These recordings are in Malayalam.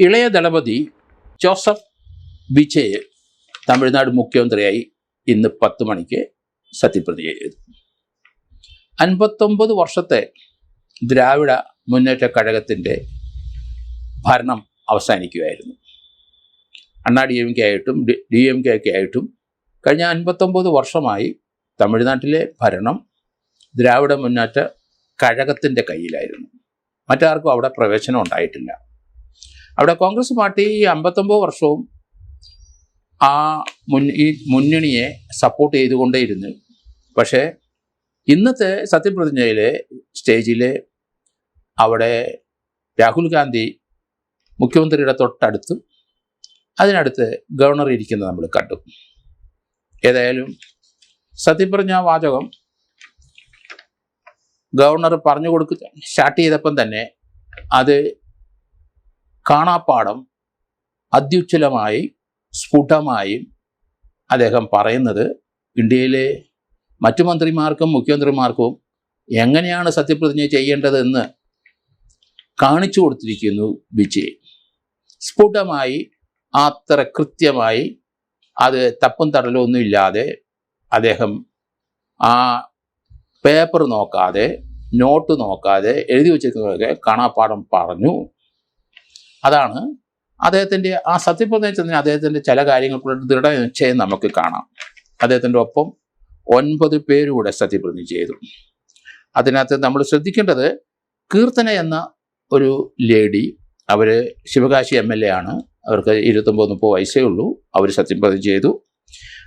ഇളയ ദളപതി ജോസഫ് വിജയ് തമിഴ്നാട് മുഖ്യമന്ത്രിയായി ഇന്ന് 10 മണിക്ക് സത്യപ്രതിജ്ഞ ചെയ്തു. 59 വർഷത്തെ ദ്രാവിഡ മുന്നേറ്റ കഴകത്തിൻ്റെ ഭരണം അവസാനിക്കുകയായിരുന്നു. അണ്ണാ ഡി എം കെ ആയിട്ടും ഡി എം കെ ഒക്കെ ആയിട്ടും കഴിഞ്ഞ 59 വർഷമായി തമിഴ്നാട്ടിലെ ഭരണം ദ്രാവിഡ മുന്നേറ്റ കഴകത്തിൻ്റെ കയ്യിലായിരുന്നു. മറ്റാർക്കും അവിടെ പ്രവേശനം ഉണ്ടായിട്ടില്ല. അവിടെ കോൺഗ്രസ് പാർട്ടി 59 വർഷവും ഈ മുന്നണിയെ സപ്പോർട്ട് ചെയ്തുകൊണ്ടേയിരുന്നു. പക്ഷേ ഇന്നത്തെ സത്യപ്രതിജ്ഞയിലെ സ്റ്റേജിൽ അവിടെ രാഹുൽ ഗാന്ധി മുഖ്യമന്ത്രിയുടെ തൊട്ടടുത്തും അതിനടുത്ത് ഗവർണർ ഇരിക്കുന്നത് നമ്മൾ കണ്ടു. ഏതായാലും സത്യപ്രതിജ്ഞാ വാചകം ഗവർണർ പറഞ്ഞു കൊടുക്കുക സ്റ്റാർട്ട് ചെയ്തപ്പം തന്നെ അത് കാണാപ്പാടം അത്യുജ്വലമായി സ്ഫുടമായും അദ്ദേഹം പറയുന്നത് ഇന്ത്യയിലെ മറ്റു മന്ത്രിമാർക്കും മുഖ്യമന്ത്രിമാർക്കും എങ്ങനെയാണ് സത്യപ്രതിജ്ഞ ചെയ്യേണ്ടതെന്ന് കാണിച്ചു കൊടുത്തിരിക്കുന്നു വിജയ്. സ്ഫുടമായി അത്ര കൃത്യമായി അത് തപ്പും തടലൊന്നും ഇല്ലാതെ അദ്ദേഹം ആ പേപ്പർ നോക്കാതെ നോട്ട് നോക്കാതെ എഴുതി വച്ചിരിക്കുന്നതൊക്കെ കാണാപ്പാടം പറഞ്ഞു. അതാണ് അദ്ദേഹത്തിൻ്റെ ആ സത്യപ്രതിജ്ഞ. അദ്ദേഹത്തിൻ്റെ ചില കാര്യങ്ങൾക്കുള്ള ദൃഢനിശ്ചയം നമുക്ക് കാണാം. അദ്ദേഹത്തിൻ്റെ ഒപ്പം 9 പേരൂടെ സത്യപ്രതിജ്ഞ ചെയ്തു. അതിനകത്ത് നമ്മൾ ശ്രദ്ധിക്കേണ്ടത് കീർത്തന എന്ന ഒരു ലേഡി, അവർ ശിവകാശി MLA ആണ്. അവർക്ക് 29-30 വയസ്സേ ഉള്ളൂ. അവർ സത്യപ്രതിജ്ഞ ചെയ്തു.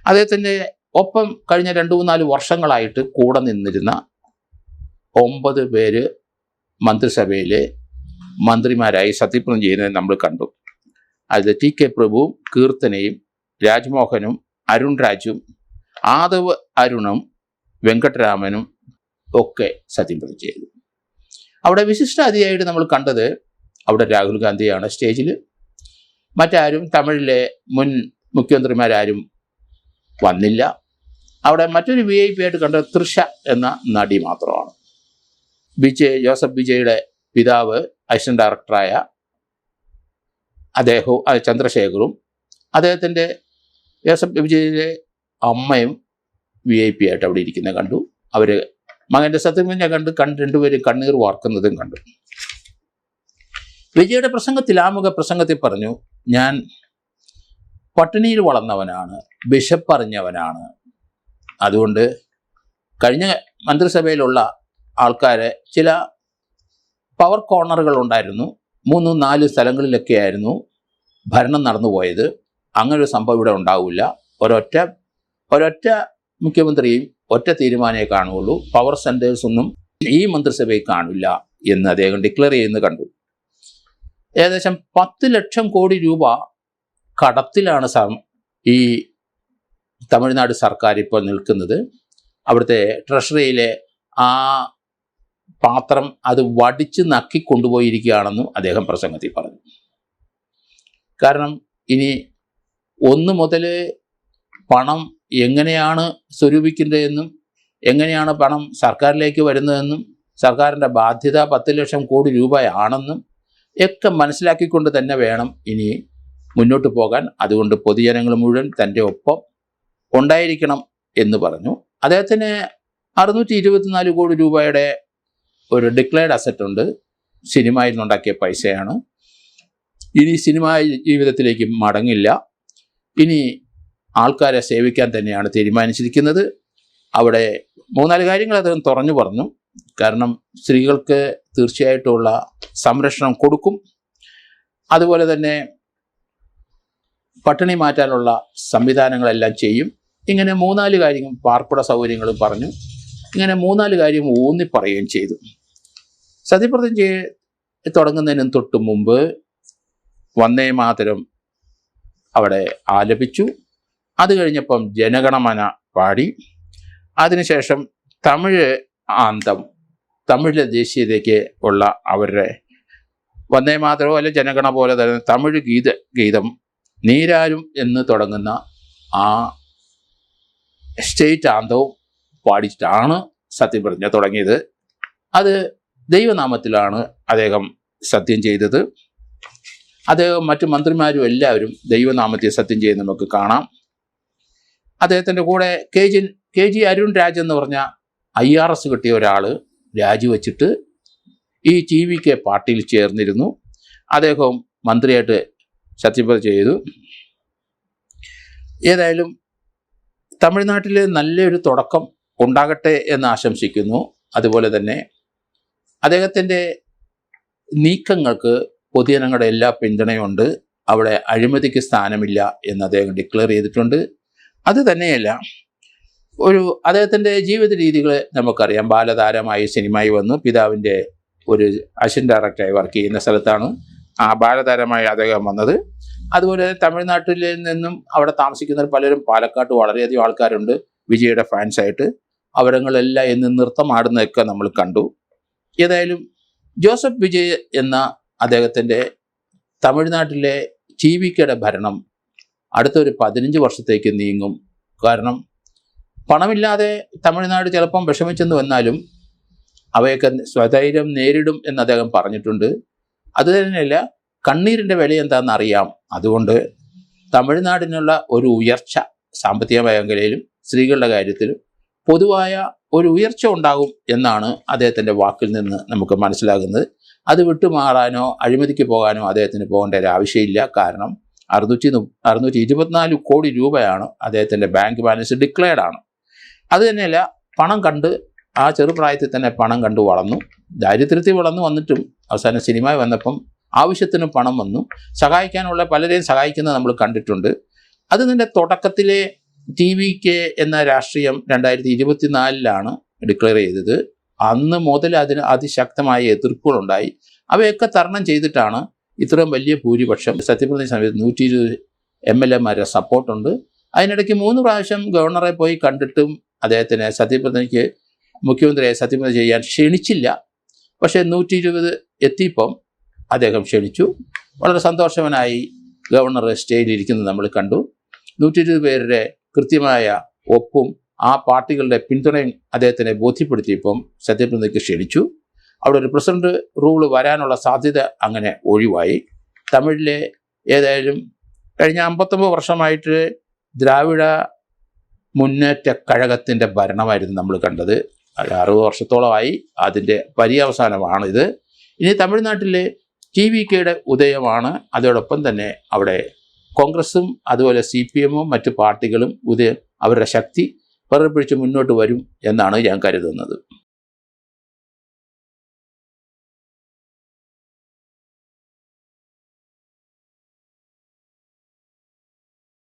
അദ്ദേഹത്തിൻ്റെ ഒപ്പം കഴിഞ്ഞ 2-4 വർഷങ്ങളായിട്ട് കൂടെ നിന്നിരുന്ന 9 പേര് മന്ത്രിസഭയിലെ മന്ത്രിമാരായി സത്യപ്രതിജ്ഞ ചെയ്യുന്നത് നമ്മൾ കണ്ടു. അതിൽ TK പ്രഭുവും കീർത്തനയും രാജ്മോഹനും അരുൺ രാജും ആദവ് അരുണും വെങ്കട്ടരാമനും ഒക്കെ സത്യപ്രതിജ്ഞ ചെയ്തു. അവിടെ വിശിഷ്ട അതിഥിയായിട്ട് നമ്മൾ കണ്ടത് അവിടെ രാഹുൽ ഗാന്ധിയാണ് സ്റ്റേജിൽ. മറ്റാരും തമിഴിലെ മുൻ മുഖ്യമന്ത്രിമാരാരും വന്നില്ല. അവിടെ മറ്റൊരു VIP ആയിട്ട് കണ്ടത് തൃഷ എന്ന നടി മാത്രമാണ്. ജോസഫ് വിജയുടെ പിതാവ് അസിസ്റ്റന്റ് ഡയറക്ടറായ അദ്ദേഹവും ചന്ദ്രശേഖറും അദ്ദേഹത്തിൻ്റെ ജോസഫ് വിജയുടെ അമ്മയും VIP ആയിട്ട് അവിടെ ഇരിക്കുന്നത് കണ്ടു. അവർ മകൻ്റെ സത്യപ്രതിജ്ഞ കണ്ട് രണ്ടുപേരും കണ്ണീർ വാർക്കുന്നതും കണ്ടു. വിജയുടെ പ്രസംഗത്തിൽ ആമുഖ പ്രസംഗത്തിൽ പറഞ്ഞു, ഞാൻ പട്ടിണിയിൽ വളർന്നവനാണ്, വിശപ്പറിഞ്ഞവനാണ്. അതുകൊണ്ട് കഴിഞ്ഞ മന്ത്രിസഭയിലുള്ള ആൾക്കാരെ ചില പവർ കോർണറുകൾ ഉണ്ടായിരുന്നു. 3-4 സ്ഥലങ്ങളിലൊക്കെ ആയിരുന്നു ഭരണം നടന്നുപോയത്. അങ്ങനൊരു സംഭവം ഇവിടെ ഉണ്ടാവില്ല. ഒരൊറ്റ മുഖ്യമന്ത്രിയും ഒറ്റ തീരുമാനമേ കാണുകയുള്ളൂ. പവർ സെൻറ്റേഴ്സ് ഒന്നും ഈ മന്ത്രിസഭയിൽ കാണില്ല എന്ന് അദ്ദേഹം ഡിക്ലെയർ ചെയ്യുന്നത് കണ്ടു. ഏകദേശം 10 ലക്ഷം കോടി രൂപ കടത്തിലാണ് ഈ തമിഴ്നാട് സർക്കാർ ഇപ്പോൾ നിൽക്കുന്നത്. അവിടുത്തെ ട്രഷറിയിലെ ആ പാത്രം അത് വടിച്ച് നക്കി കൊണ്ടുപോയിരിക്കുകയാണെന്നും അദ്ദേഹം പ്രസംഗത്തിൽ പറഞ്ഞു. കാരണം ഇനി 1 മുതൽ പണം എങ്ങനെയാണ് സ്വരൂപിക്കേണ്ടതെന്നും എങ്ങനെയാണ് പണം സർക്കാരിലേക്ക് വരുന്നതെന്നും സർക്കാരിൻ്റെ ബാധ്യത 10 ലക്ഷം കോടി രൂപയാണെന്നും ഒക്കെ മനസ്സിലാക്കിക്കൊണ്ട് തന്നെ വേണം ഇനി മുന്നോട്ട് പോകാൻ. അതുകൊണ്ട് പൊതുജനങ്ങൾ മുഴുവൻ തൻ്റെ ഒപ്പം ഉണ്ടായിരിക്കണം എന്ന് പറഞ്ഞു. അദ്ദേഹത്തിന് 624 കോടി രൂപയുടെ ഒരു ഡിക്ലെയർഡ് അസറ്റ് ഉണ്ട്. സിനിമയിൽ നിന്നുണ്ടാക്കിയ പൈസയാണ്. ഇനി സിനിമാ ജീവിതത്തിലേക്ക് മടങ്ങില്ല. ഇനി ആൾക്കാരെ സേവിക്കാൻ തന്നെയാണ് തീരുമാനിച്ചിരിക്കുന്നത്. അവിടെ 3-4 കാര്യങ്ങൾ അദ്ദേഹം തുറന്നു പറഞ്ഞു. കാരണം സ്ത്രീകൾക്ക് തീർച്ചയായിട്ടുമുള്ള സംരക്ഷണം കൊടുക്കും. അതുപോലെ തന്നെ പട്ടിണി മാറ്റാനുള്ള സംവിധാനങ്ങളെല്ലാം ചെയ്യും. ഇങ്ങനെ 3-4 കാര്യങ്ങൾ, പാർപ്പിട സൗകര്യങ്ങളും പറഞ്ഞു. ഇങ്ങനെ 3-4 കാര്യം ഊന്നി പറയുകയും ചെയ്തു. സത്യപ്രതിജ്ഞ തുടങ്ങുന്നതിനും തൊട്ട് മുമ്പ് വന്ദേ മാതരം അവിടെ ആലപിച്ചു. അത് കഴിഞ്ഞപ്പം ജനഗണമന പാടി. അതിനുശേഷം തമിഴ് ആന്തം, തമിഴിലെ ദേശീയതയ്ക്ക് ഉള്ള അവരുടെ വന്ദേ മാതരമോ അല്ലെ ജനഗണ പോലെ തന്നെ തമിഴ് ഗീതം നീരാരും എന്ന് തുടങ്ങുന്ന ആ സ്റ്റേറ്റ് ആന്തവും പാടിച്ചിട്ടാണ് സത്യപ്രതിജ്ഞ തുടങ്ങിയത്. അത് ദൈവനാമത്തിലാണ് അദ്ദേഹം സത്യം ചെയ്തത്. അദ്ദേഹം മറ്റു മന്ത്രിമാരും എല്ലാവരും ദൈവനാമത്തിൽ സത്യം ചെയ്യുന്ന നമുക്ക് കാണാം. അദ്ദേഹത്തിൻ്റെ കൂടെ കെ ജി അരുൺ രാജ് എന്ന് പറഞ്ഞ IRS കിട്ടിയ ഒരാൾ രാജിവെച്ചിട്ട് ഈ TVK പാർട്ടിയിൽ ചേർന്നിരുന്നു. അദ്ദേഹം മന്ത്രിയായിട്ട് സത്യപ്രതിജ്ഞ ചെയ്തു. ഏതായാലും തമിഴ്നാട്ടിൽ നല്ലൊരു തുടക്കം ഉണ്ടാകട്ടെ എന്ന് ആശംസിക്കുന്നു. അതുപോലെ തന്നെ അദ്ദേഹത്തിൻ്റെ നീക്കങ്ങൾക്ക് പൊതുജനങ്ങളുടെ എല്ലാ പിന്തുണയുണ്ട്. അവിടെ അഴിമതിക്ക് സ്ഥാനമില്ല എന്ന് അദ്ദേഹം ഡിക്ലെയർ ചെയ്തിട്ടുണ്ട്. അത് തന്നെയല്ല, അദ്ദേഹത്തിൻ്റെ ജീവിത രീതികൾ നമുക്കറിയാം. ബാലതാരമായി സിനിമയിൽ വന്നു. പിതാവിൻ്റെ ഒരു അസിസ്റ്റന്റ് ഡയറക്ടറായി വർക്ക് ചെയ്യുന്ന സ്ഥലത്താണ് ആ ബാലതാരമായി അദ്ദേഹം വന്നത്. അതുപോലെ തമിഴ്നാട്ടിൽ നിന്നും അവിടെ താമസിക്കുന്ന പലരും പാലക്കാട്ട് വളരെയധികം ആൾക്കാരുണ്ട് വിജയുടെ ഫാൻസായിട്ട്. അവരങ്ങളെല്ലാം ഇന്ന് നൃത്തം ആടുന്നതൊക്കെ നമ്മൾ കണ്ടു. ഏതായാലും ജോസഫ് വിജയ് എന്ന അദ്ദേഹത്തിൻ്റെ തമിഴ്നാട്ടിലെ TVKയുടെ ഭരണം അടുത്തൊരു 15 വർഷത്തേക്ക് നീങ്ങും. കാരണം പണമില്ലാതെ തമിഴ്നാട് ചിലപ്പം വിഷമിച്ചെന്ന് വന്നാലും അവയൊക്കെ സ്വധൈര്യം നേരിടും എന്ന് അദ്ദേഹം പറഞ്ഞിട്ടുണ്ട്. അതുതന്നെയല്ല, കണ്ണീരിൻ്റെ വില എന്താണെന്ന് അറിയാം. അതുകൊണ്ട് തമിഴ്നാടിനുള്ള ഒരു ഉയർച്ച സാമ്പത്തിക മേഖലയിലും സ്ത്രീകളുടെ കാര്യത്തിലും പൊതുവായ ഒരു ഉയർച്ച ഉണ്ടാകും എന്നാണ് അദ്ദേഹത്തിൻ്റെ വാക്കിൽ നിന്ന് നമുക്ക് മനസ്സിലാകുന്നത്. അത് വിട്ടുമാറാനോ അഴിമതിക്ക് പോകാനോ അദ്ദേഹത്തിന് പോകേണ്ട ഒരു ആവശ്യമില്ല. കാരണം 624 കോടി രൂപയാണ് അദ്ദേഹത്തിൻ്റെ ബാങ്ക് ബാലൻസ് ഡിക്ലെയർഡ് ആണ്. അതുതന്നെയല്ല, പണം കണ്ട് ആ ചെറുപ്രായത്തിൽ തന്നെ പണം കണ്ടു വളർന്നു. ദാരിദ്ര്യത്തിൽ വന്നിട്ടും അവസാനം സിനിമ വന്നപ്പം ആവശ്യത്തിന് പണം വന്നു. സഹായിക്കാനുള്ള പലരെയും സഹായിക്കുന്നത് നമ്മൾ കണ്ടിട്ടുണ്ട്. അതിൻ്റെ തുടക്കത്തിലെ TVK എന്ന രാഷ്ട്രീയം 2024 ഡിക്ലെയർ ചെയ്തത്. അന്ന് മുതൽ അതിന് അതിശക്തമായ എതിർപ്പുകളുണ്ടായി. അവയൊക്കെ തരണം ചെയ്തിട്ടാണ് ഇത്രയും വലിയ ഭൂരിപക്ഷം. സത്യപ്രതിജ്ഞ സമയത്ത് 120 MLA സപ്പോർട്ടുണ്ട്. അതിനിടയ്ക്ക് 3 പ്രാവശ്യം ഗവർണറെ പോയി കണ്ടിട്ടും അദ്ദേഹത്തിന് സത്യപ്രതിജ്ഞയ്ക്ക് മുഖ്യമന്ത്രിയെ സത്യപ്രതിജ്ഞ ചെയ്യാൻ ക്ഷണിച്ചില്ല. പക്ഷേ 120 എത്തിയപ്പം അദ്ദേഹം ക്ഷണിച്ചു. വളരെ സന്തോഷവനായി ഗവർണർ സ്റ്റേജിലിരിക്കുന്നത് നമ്മൾ കണ്ടു. 120 പേരുടെ കൃത്യമായ ഒപ്പും ആ പാർട്ടികളുടെ പിന്തുണയും അദ്ദേഹത്തിനെ ബോധ്യപ്പെടുത്തിയപ്പം സത്യപ്രതിജ്ഞയ്ക്ക് ക്ഷണിച്ചു. അവിടെ ഒരു പ്രസിഡന്റ് റൂള് വരാനുള്ള സാധ്യത അങ്ങനെ ഒഴിവായി. തമിഴിലെ ഏതായാലും കഴിഞ്ഞ 59 വർഷമായിട്ട് ദ്രാവിഡ മുന്നേറ്റ കഴകത്തിൻ്റെ ഭരണമായിരുന്നു നമ്മൾ കണ്ടത്. 60 വർഷത്തോളമായി. അതിൻ്റെ പര്യവസാനമാണിത്. ഇനി തമിഴ്നാട്ടിലെ TVKയുടെ ഉദയമാണ്. അതോടൊപ്പം തന്നെ അവിടെ കോൺഗ്രസും അതുപോലെ CPM-ഉം മറ്റു പാർട്ടികളും അവരുടെ ശക്തി പിടിച്ച് മുന്നോട്ട് വരും എന്നാണ് ഞാൻ കരുതുന്നത്.